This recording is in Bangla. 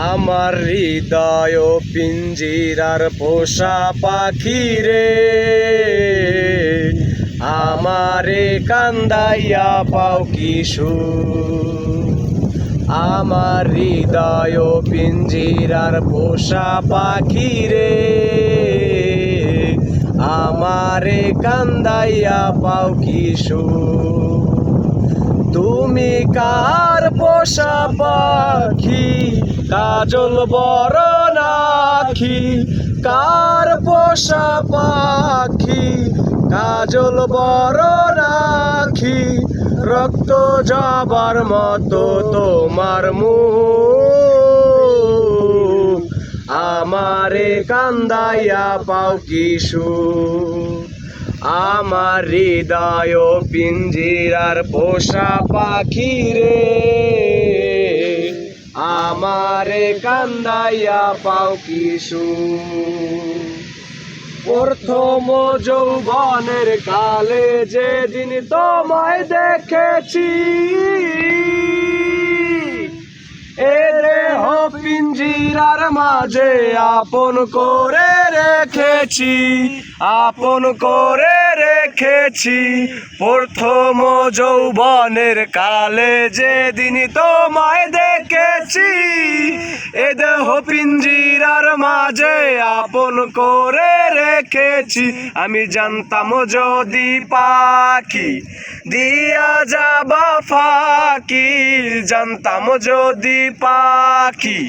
আমার হৃদয় পিঞ্জিরার পোষা পাখি রে, আমারে কান্দাইয়া পাও কি সুর। আমার হৃদয় পিঞ্জিরার পোষা পাখি রে, আমারে কান্দাইয়া পাও কি সুর। তুমি কার পোষা পাখি, কাজল বরণ আখি, কার পোষা পাখি, কাজল বরণ আখি, রক্ত যাবার মতো তোমার মুখ, আমারে কান্দাইয়া পাও কি সুর। আমার হৃদয় পিঞ্জিরার পোষা পাখি রে, আমারে কান্দাইয়া পাও কি সুর। প্রথম যৌবনের কালে যেদিন তোমায় দেখেছি, এ দেহ পিঞ্জিরার মাঝে আপন করে রেখেছি, আপন করে রেখেছি। প্রথম যৌবনের কালে যেদিন তোমায় দেখেছি, এ দেহ পিঞ্জিরার মাঝে আপন করে রেখেছি। আমি জানতাম যদি পাখি দিয়া যাবা ফাঁকি, জানতাম যদি পাখি